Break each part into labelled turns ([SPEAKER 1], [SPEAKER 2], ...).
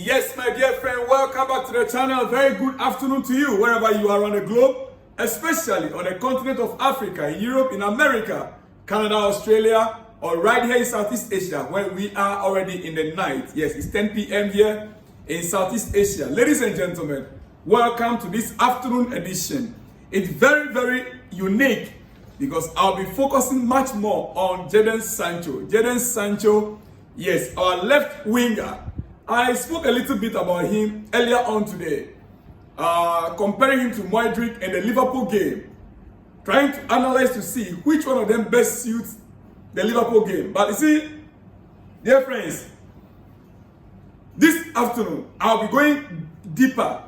[SPEAKER 1] Yes, my dear friend, welcome back to the channel. Very good afternoon to you, wherever you are on the globe, especially on the continent of Africa, in Europe, in America, Canada, Australia, or right here in Southeast Asia, where we are already in the night. Yes, it's 10 p.m. here in Southeast Asia. Ladies and gentlemen, welcome to this afternoon edition. It's very, very unique because I'll be focusing much more on Jadon Sancho. Jadon Sancho, yes, our left winger. I spoke a little bit about him earlier on today, comparing him to Modric in the Liverpool game, trying to analyze to see which one of them best suits the Liverpool game. But you see, dear friends, this afternoon I'll be going deeper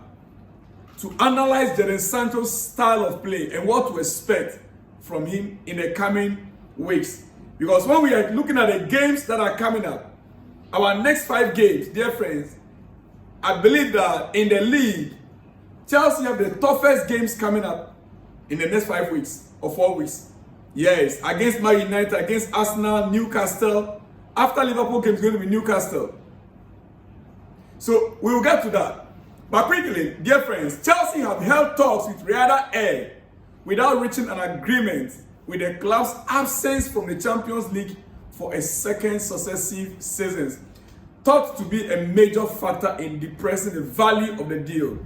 [SPEAKER 1] to analyze Jadon Sancho's style of play and what to expect from him in the coming weeks. Because when we are looking at the games that are coming up, our next 5 games, dear friends, I believe that in the league, Chelsea have the toughest games coming up in the next 5 weeks or 4 weeks. Yes, against Man United, against Arsenal, Newcastle. After Liverpool game is going to be Newcastle. So we will get to that. But quickly, dear friends, Chelsea have held talks with Riyadh Air without reaching an agreement with the club's absence from the Champions League for a second successive seasons, thought to be a major factor in depressing the value of the deal.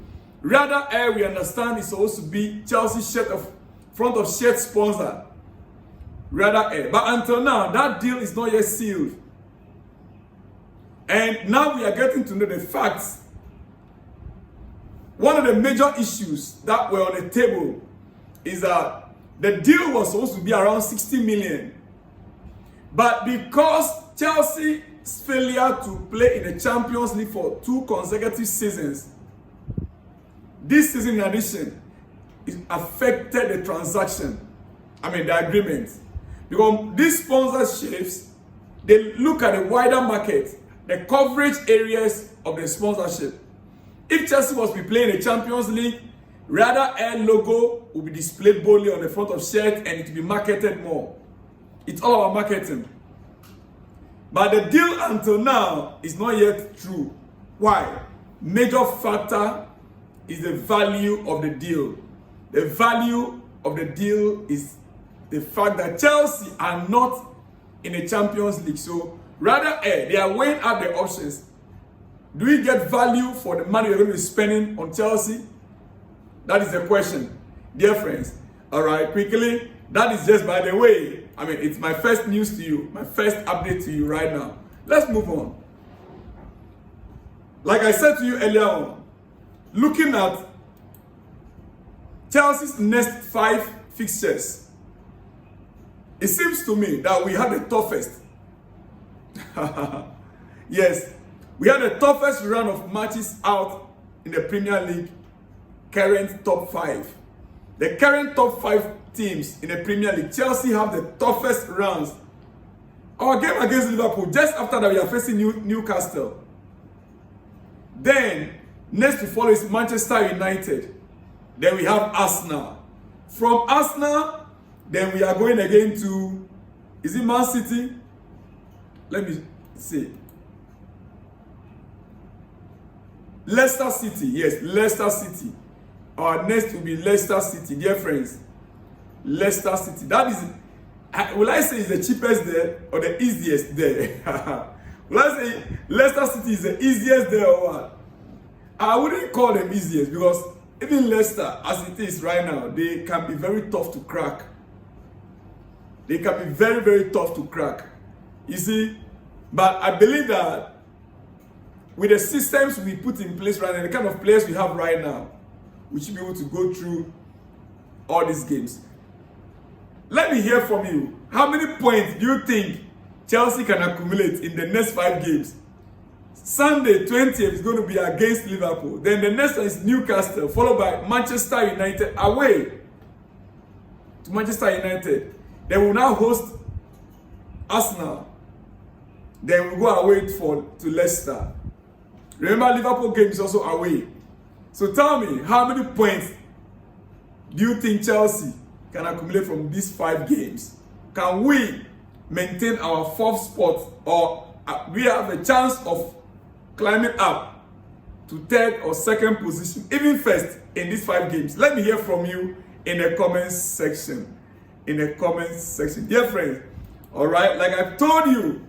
[SPEAKER 1] Riyadh Air, we understand, is supposed to be Chelsea's front of shirt sponsor, Riyadh Air. But until now, that deal is not yet sealed. And now we are getting to know the facts. One of the major issues that were on the table is that the deal was supposed to be around 60 million. But because Chelsea's failure to play in the Champions League for 2 consecutive seasons, this season in addition, it affected the transaction, the agreement. Because these sponsorships, they look at the wider market, the coverage areas of the sponsorship. If Chelsea was to be playing the Champions League, Riyadh Air logo will be displayed boldly on the front of shirt and it will be marketed more. It's all about marketing. But the deal until now is not yet true. Why? Major factor is the value of the deal. The value of the deal is the fact that Chelsea are not in the Champions League. So Riyadh Air, they are weighing up the options. Do we get value for the money we're going to be spending on Chelsea? That is the question, dear friends. All right, quickly. That is just by the way. It's my first news to you, my first update to you right now. Let's move on. Like I said to you earlier on, looking at Chelsea's next 5 fixtures, it seems to me that we have the toughest. Yes, we have the toughest run of matches out in the Premier League, current top 5. The current top 5 teams in the Premier League, Chelsea have the toughest runs. Our game against Liverpool, just after that we are facing Newcastle. Then, next to follow is Manchester United. Then we have Arsenal. From Arsenal, then we are going again to, is it Man City? Let me see. Leicester City, yes, Leicester City. Our next will be Leicester City, dear friends. Leicester City. That is, will I say is the cheapest there or the easiest there? Will I say Leicester City is the easiest there or what? I wouldn't call them easiest because even Leicester, as it is right now, they can be very tough to crack. They can be very, very tough to crack. You see, but I believe that with the systems we put in place right now, the kind of players we have right now, we should be able to go through all these games. Let me hear from you. How many points do you think Chelsea can accumulate in the next 5 games? Sunday, 20th is going to be against Liverpool. Then the next one is Newcastle, followed by Manchester United away to Manchester United. They will now host Arsenal. Then we'll go away to Leicester. Remember, Liverpool game is also away. So tell me, how many points do you think Chelsea can accumulate from these 5 games? Can we maintain our 4th spot, or we have a chance of climbing up to third or second position, even first in these 5 games? Let me hear from you in the comments section. In the comments section. Dear friends, all right, like I've told you,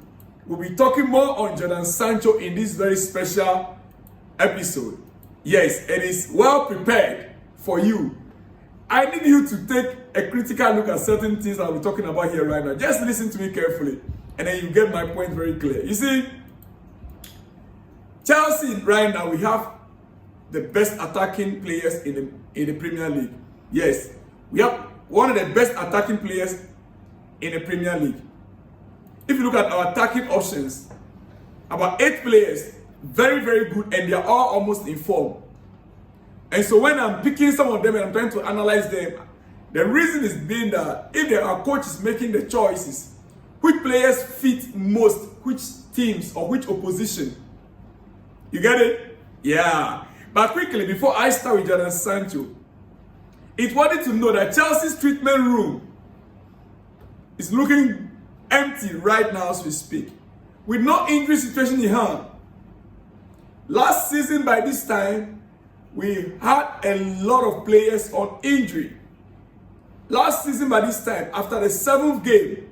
[SPEAKER 1] we'll be talking more on Jadon Sancho in this very special episode. Yes, it is well prepared for you. I need you to take a critical look at certain things that we're talking about here right now. Just listen to me carefully, and then you get my point very clear. You see, Chelsea right now, we have the best attacking players in the Premier League. Yes, we have one of the best attacking players in the Premier League. If you look at our attacking options, about 8 players, very, very good, and they are all almost in form. And so when I'm picking some of them and I'm trying to analyze them, the reason is being that if our coach is making the choices, which players fit most, which teams or which opposition. You get it? Yeah. But quickly, before I start with Jadon Sancho, it's wanted to know that Chelsea's treatment room is looking empty right now as we speak, with no injury situation in hand. Last season, by this time, we had a lot of players on injury. Last season, by this time, after the 7th game,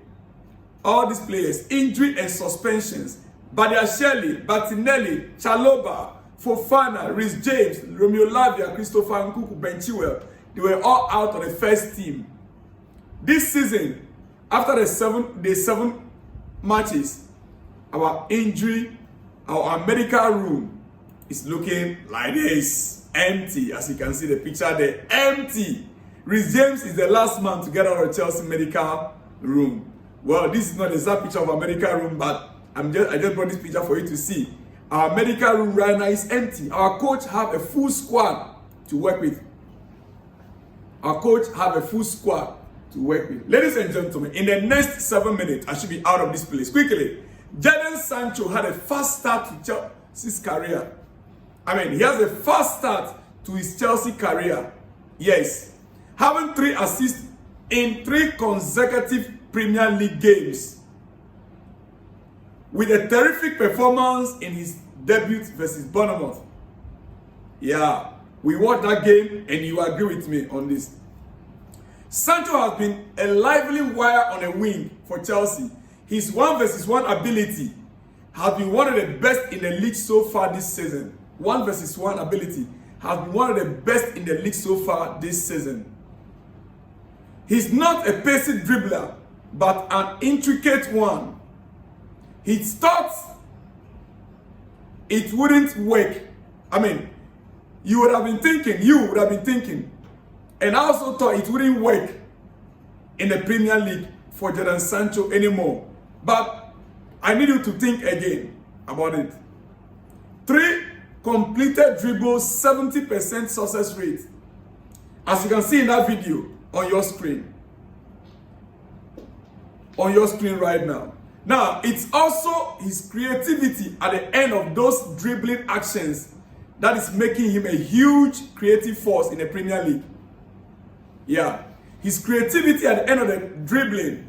[SPEAKER 1] all these players, injury and suspensions. Badiashile, Martinelli, Chalobah, Fofana, Reece James, Romeo Lavia, Christopher Nkunku, Ben Chilwell, they were all out on the first team. This season, after the 7 matches, our injury, our medical room is looking like this, empty. As you can see the picture there, empty. Reece James is the last man to get out of Chelsea medical room. Well, this is not the exact picture of our medical room, but I just brought this picture for you to see. Our medical room right now is empty. Our coach have a full squad to work with. Our coach have a full squad to work with. Ladies and gentlemen, in the next 7 minutes, I should be out of this place. Quickly, Jadon Sancho had a fast start to Chelsea's career. He has a fast start to his Chelsea career. Yes. Having 3 assists in 3 consecutive Premier League games. With a terrific performance in his debut versus Bournemouth. Yeah, we watched that game and you agree with me on this. Sancho has been a lively wire on a wing for Chelsea. His 1 versus 1 ability has been one of the best in the league so far this season. 1 versus 1 ability has been one of the best in the league so far this season. He's not a pacey dribbler, but an intricate one. He thought it wouldn't work. You would have been thinking, and I also thought it wouldn't work in the Premier League for Jadon Sancho anymore. But I need you to think again about it. 3 completed dribbles, 70% success rate. As you can see in that video on your screen. On your screen right now. Now, it's also his creativity at the end of those dribbling actions that is making him a huge creative force in the Premier League. Yeah. His creativity at the end of the dribbling,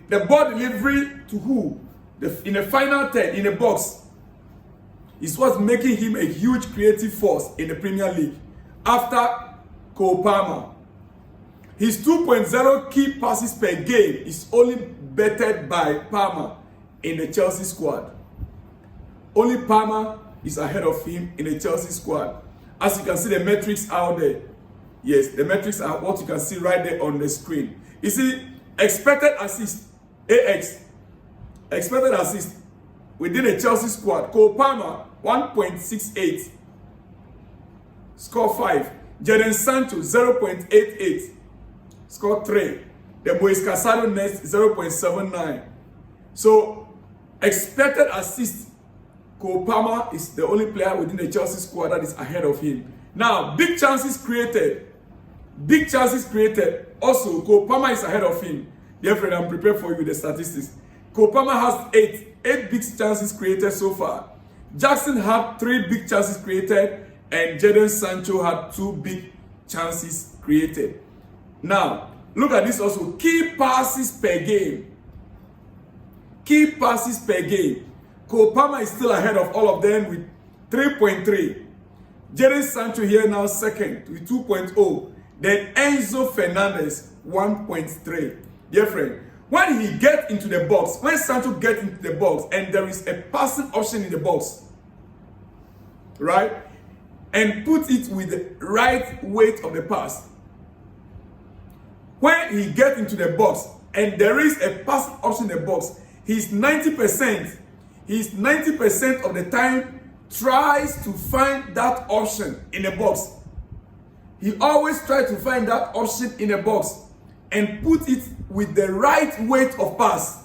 [SPEAKER 1] the ball delivery to who? In the final third, in the box, is what's making him a huge creative force in the Premier League. After Cole Palmer. His 2.0 key passes per game is only bettered by Palmer in the Chelsea squad. Only Palmer is ahead of him in the Chelsea squad. As you can see the metrics out there. Yes, the metrics are what you can see right there on the screen. You see, expected assist, AX. Expected assist within the Chelsea squad. Cole Palmer, 1.68. Score 5. Jadon Sancho, 0.88. Score 3. The Moise Casado next, 0.79. So, expected assist, Cole Palmer is the only player within the Chelsea squad that is ahead of him. Now, big chances created. Also, Cole Palmer is ahead of him. Dear friend, I'm prepared for you with the statistics. Cole Palmer has 8 big chances created so far. Jackson had 3 big chances created, and Jadon Sancho had 2 big chances created. Now, look at this also. Key passes per game. Cole Palmer is still ahead of all of them with 3.3. Jadon Sancho here now second with 2.0. Then Enzo Fernandez 1.3. Dear friend, when he gets into the box, when Sancho gets into the box and there is a passing option in the box, right? And put it with the right weight of the pass. When he gets into the box and there is a passing option in the box, he's 90% of the time tries to find that option in a box. He always tries to find that option in a box and put it with the right weight of pass.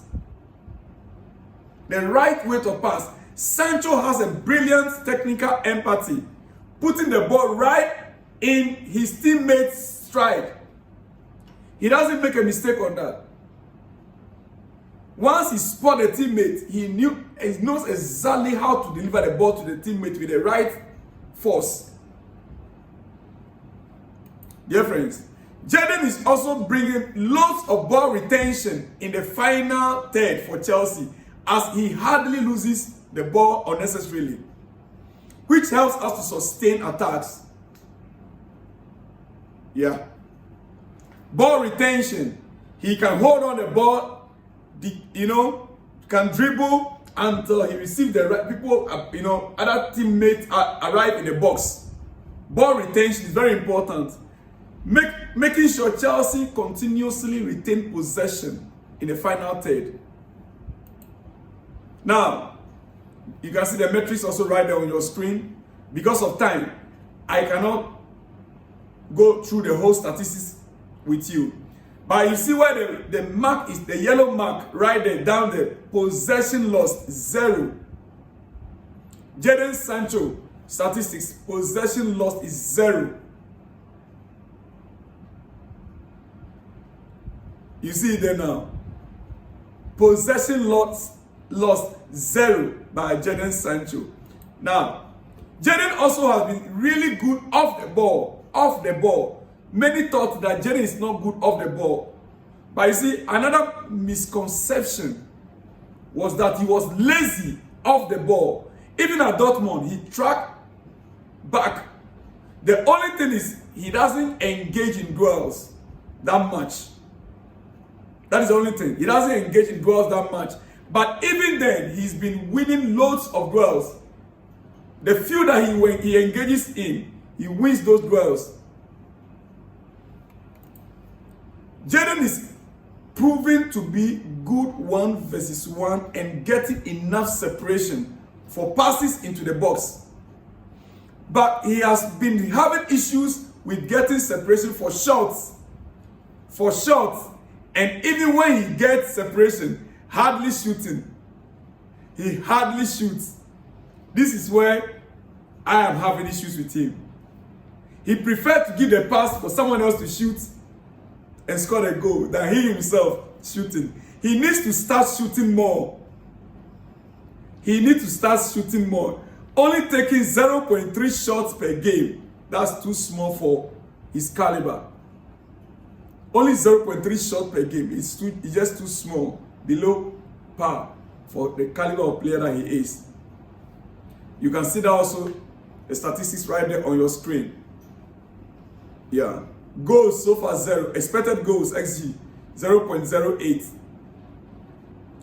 [SPEAKER 1] The right weight of pass. Sancho has a brilliant technical empathy, putting the ball right in his teammate's stride. He doesn't make a mistake on that. Once he spots a teammate, he knows exactly how to deliver the ball to the teammate with the right force. Dear friends, Jadon is also bringing lots of ball retention in the final third for Chelsea, as he hardly loses the ball unnecessarily, which helps us to sustain attacks. Yeah. Ball retention. He can hold on the ball, can dribble until he receives the right people, other teammates arrive in the box. Ball retention is very important. Making sure Chelsea continuously retain possession in the final third. Now, you can see the metrics also right there on your screen. Because of time, I cannot go through the whole statistics with you. But you see where the mark is, the yellow mark right there, down there, possession lost, 0. Jadon Sancho statistics, possession lost is 0. You see it there now. Possession lost 0 by Jadon Sancho. Now, Jadon also has been really good off the ball. Many thought that Jadon is not good off the ball. But you see, another misconception was that he was lazy off the ball. Even at Dortmund, he tracked back. The only thing is, he doesn't engage in duels that much. That is the only thing. He doesn't engage in duels that much. But even then, he's been winning loads of duels. The few that he engages in, he wins those duels. Jadon is proven to be good 1 versus 1 and getting enough separation for passes into the box. But he has been having issues with getting separation for shots. And even when he gets separation, hardly shooting. He hardly shoots. This is where I am having issues with him. He prefers to give the pass for someone else to shoot and score a goal than he himself shooting. He needs to start shooting more. Only taking 0.3 shots per game. That's too small for his caliber. Only 0.3 shots per game. It's just too small. Below par for the caliber of player that he is. You can see that also, the statistics right there on your screen. Yeah. Goals so far 0. Expected goals XG 0.08.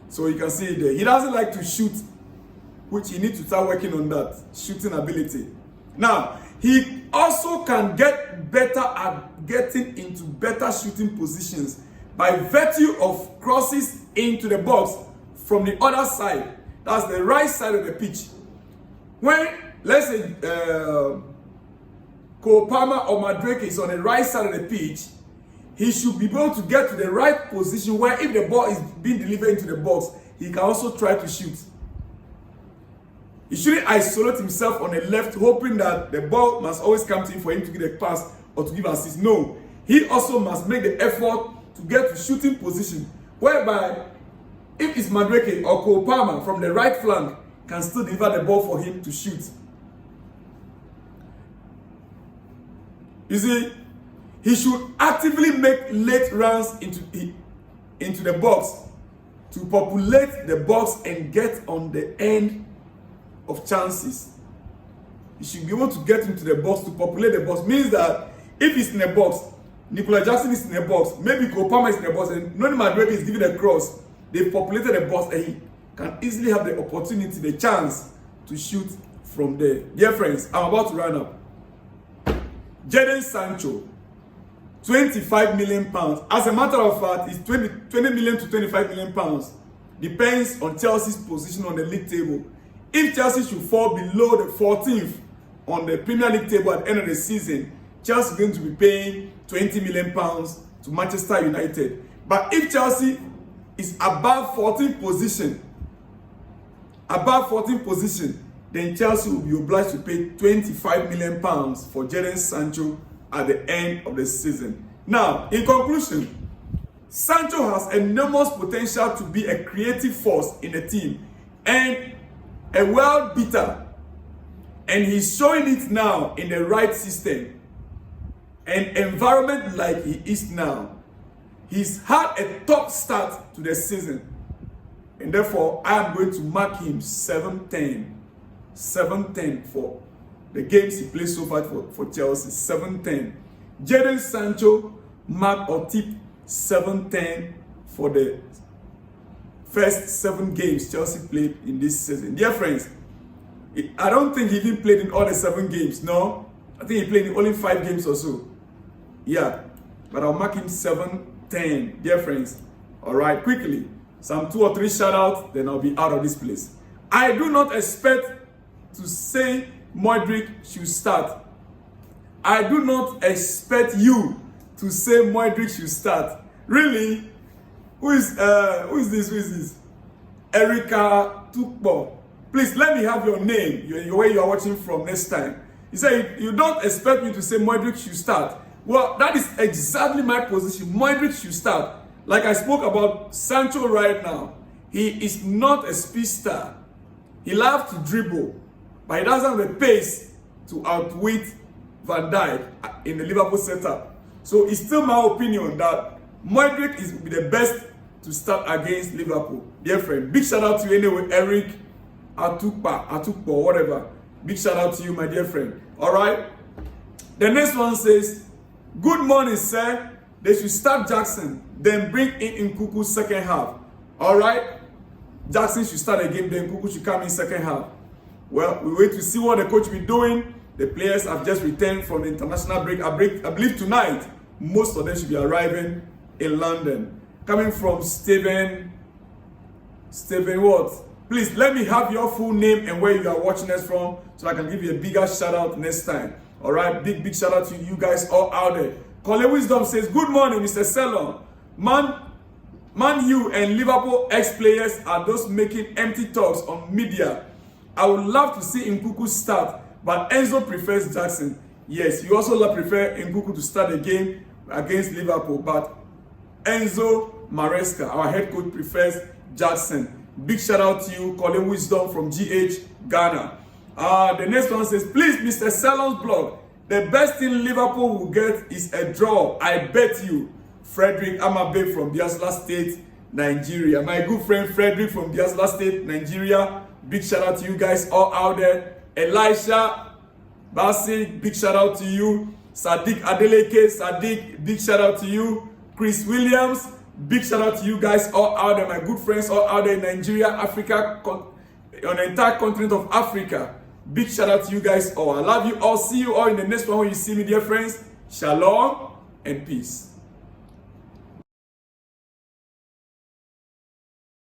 [SPEAKER 1] So you can see it there. He doesn't like to shoot, which he needs to start working on that shooting ability. Now, he also can get better at getting into better shooting positions by virtue of crosses into the box from the other side. That's the right side of the pitch. When, let's say, Cole Palmer or Madueke is on the right side of the pitch, he should be able to get to the right position where if the ball is being delivered into the box, he can also try to shoot. He shouldn't isolate himself on the left, hoping that the ball must always come to him for him to give a pass or to give assist. No, he also must make the effort to get to shooting position, whereby if it's Madueke or Cole Palmer from the right flank, can still deliver the ball for him to shoot. You see, he should actively make late runs into the box to populate the box and get on the end of chances. he should be able to get into the box to populate the box. Means that if he's in a box, Nicolas Jackson is in a box, maybe Kopama is in a box, and Noni Madueke is giving a cross. They've populated the box, and he can easily have the opportunity, the chance to shoot from there. Dear friends, I'm about to run up. Jadon Sancho, 25 million pounds. As a matter of fact, it's 20 million to 25 million pounds. Depends on Chelsea's position on the league table. If Chelsea should fall below the 14th on the Premier League table at the end of the season, Chelsea is going to be paying 20 million pounds to Manchester United. But if Chelsea is above 14th position, then Chelsea will be obliged to pay 25 million pounds for Jadon Sancho at the end of the season. Now, in conclusion, Sancho has enormous potential to be a creative force in the team and a world beater. And he's showing it now in the right system and environment like he is now. He's had a top start to the season. And therefore, I am going to mark him 7-10. 7-10 for the games he plays so far for Chelsea. 7-10. Jadon Sancho, mark or tip 7-10 for the first 7 games Chelsea played in this season. Dear friends, I don't think he even played in all the 7 games. No, I think he played in only 5 games or so. Yeah, but I'll mark him 7-10. Dear friends, all right, quickly, some 2 or 3 shout outs, then I'll be out of this place. I do not expect to say Modric should start. I do not expect you to say Modric should start. Really? Who is this? Erika Tukbo. Please let me have your name, where you are watching from next time. You say you don't expect me to say Modric should start. Well, that is exactly my position. Modric should start. Like I spoke about Sancho right now. He is not a speedster. He loves to dribble, but he doesn't have the pace to outwit Van Dijk in the Liverpool setup. So it's still my opinion that Modric is the best to start against Liverpool. Dear friend, big shout out to you anyway, Eric Atukpo, whatever. Big shout out to you, my dear friend. All right. The next one says, good morning, sir. They should start Jackson, then bring in Nkuku second half. All right. Jackson should start a game, then Nkuku should come in second half. Well, we wait to see what the coach will be doing. The players have just returned from the international break. I believe tonight, most of them should be arriving in London. Coming from Stephen what? Please let me have your full name and where you are watching us from so I can give you a bigger shout out next time. All right, big shout out to you guys all out there. Colin Wisdom says, good morning, Mr. Sellon. Man U and Liverpool ex-players are those making empty talks on media. I would love to see Nkuku start, but Enzo prefers Jackson. Yes, you also prefer Nkuku to start the game against Liverpool, but Enzo Maresca, our head coach, prefers Jackson. Big shout out to you, Colin Wisdom from GH, Ghana. The next one says, please, Mr. Sellon's blog, the best thing Liverpool will get is a draw. I bet you. Frederick Amabe from Biasla State, Nigeria. My good friend Frederick from Biasla State, Nigeria. Big shout out to you guys all out there. Elisha Basi, big shout out to you. Sadiq Adeleke, Sadiq, big shout out to you. Chris Williams, big shout out to you guys all out there. My good friends all out there in Nigeria, Africa, on the entire continent of Africa. Big shout out to you guys all. I love you all. See you all in the next one when you see me, dear friends. Shalom and peace.